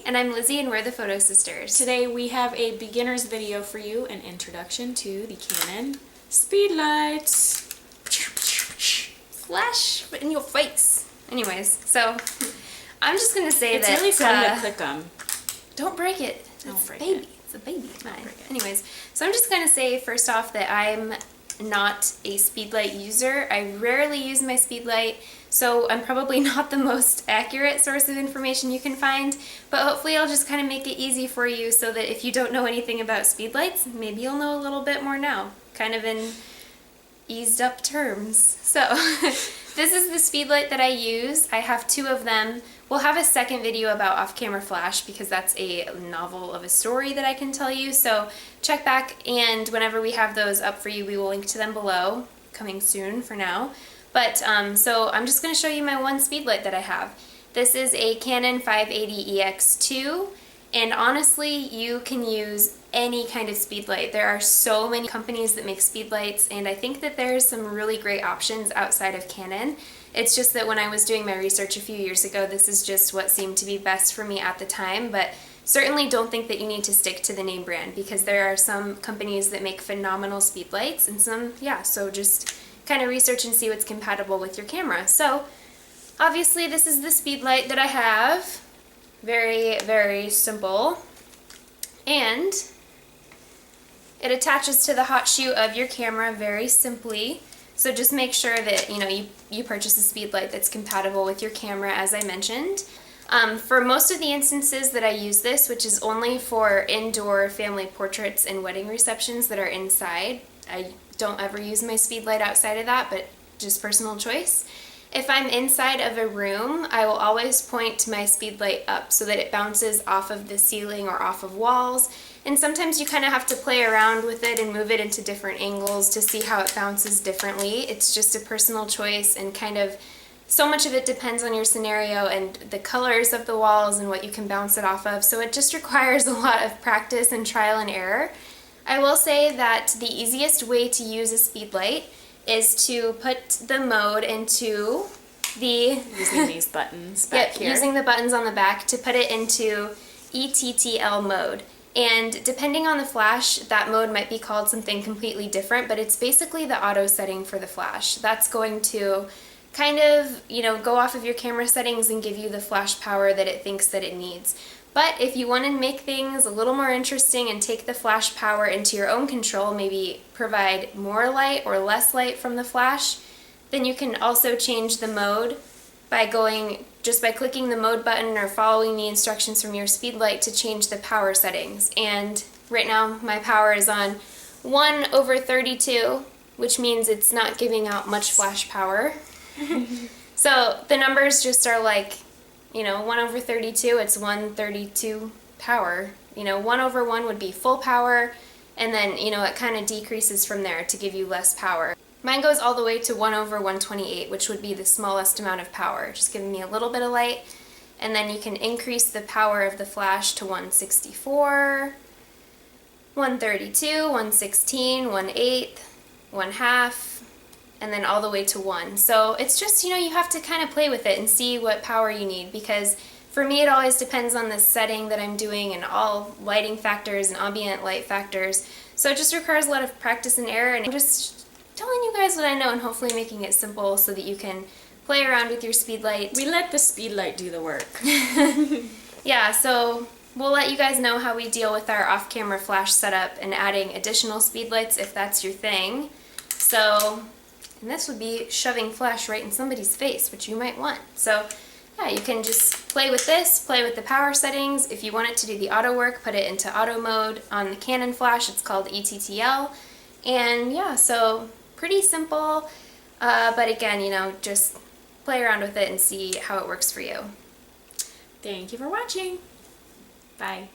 And I'm Lizzie, and we're the Photo Sisters. Today we have a beginner's video for you, an introduction to the Canon Speedlights. Flash in your face. Anyways, so I'm just gonna say it's that really fun to click them. Don't break it. Don't break baby. it. It's a baby of mine. break it. Anyways, so I'm just gonna say first off that I'm not a Speedlight user. I rarely use my Speedlight, so I'm probably not the most accurate source of information you can find, but hopefully I'll just kind of make it easy for you so that if you don't know anything about Speedlights, maybe you'll know a little bit more now, kind of in eased up terms. So this is the Speedlight that I use. I have two of them. We'll have a second video about off-camera flash because that's a novel of a story that I can tell you, so check back, and whenever we have those up for you, we will link to them below, coming soon for now. But so I'm just going to show you my one Speedlight that I have. This is a Canon 580EX2, and honestly, you can use any kind of Speedlight. There are so many companies that make Speedlights, and I think that there's some really great options outside of Canon. It's just that when I was doing my research a few years ago, this is just what seemed to be best for me at the time, but certainly don't think that you need to stick to the name brand because there are some companies that make phenomenal Speedlights and some, yeah, so just kind of research and see what's compatible with your camera. So obviously this is the Speedlight that I have. Very, very simple. And it attaches to the hot shoe of your camera very simply. So just make sure that you purchase a Speedlight that's compatible with your camera, as I mentioned. For most of the instances that I use this, which is only for indoor family portraits and wedding receptions that are inside, I don't ever use my Speedlight outside of that, but just personal choice. If I'm inside of a room, I will always point my Speedlight up so that it bounces off of the ceiling or off of walls. And sometimes you kind of have to play around with it and move it into different angles to see how it bounces differently. It's just a personal choice, and kind of so much of it depends on your scenario and the colors of the walls and what you can bounce it off of. So it just requires a lot of practice and trial and error. I will say that the easiest way to use a Speedlight is to put the mode into the... Using these buttons back here. Using the buttons on the back to put it into ETTL mode. And depending on the flash, that mode might be called something completely different, but it's basically the auto setting for the flash. That's going to kind of, go off of your camera settings and give you the flash power that it thinks that it needs. But if you want to make things a little more interesting and take the flash power into your own control, maybe provide more light or less light from the flash, then you can also change the mode by clicking the mode button or following the instructions from your Speedlight to change the power settings. And right now my power is on 1/32, which means it's not giving out much flash power. So the numbers just are like, 1/32, it's 1/32 power. 1/1 would be full power, and then, it kind of decreases from there to give you less power. Mine goes all the way to 1/128, which would be the smallest amount of power, just giving me a little bit of light. And then you can increase the power of the flash to 164, 132, 116, 1/8, 1/2, and then all the way to 1. So it's just, you have to kind of play with it and see what power you need, because for me it always depends on the setting that I'm doing and all lighting factors and ambient light factors. So it just requires a lot of practice and error, and I'm just telling you guys what I know and hopefully making it simple so that you can play around with your Speedlight. We let the Speedlight do the work. Yeah, so we'll let you guys know how we deal with our off-camera flash setup and adding additional Speedlights if that's your thing. So, and this would be shoving flash right in somebody's face, which you might want. So yeah, you can just play with this, play with the power settings. If you want it to do the auto work, put it into auto mode. On the Canon flash, it's called ETTL. And yeah, so pretty simple, but again, just play around with it and see how it works for you. Thank you for watching. Bye.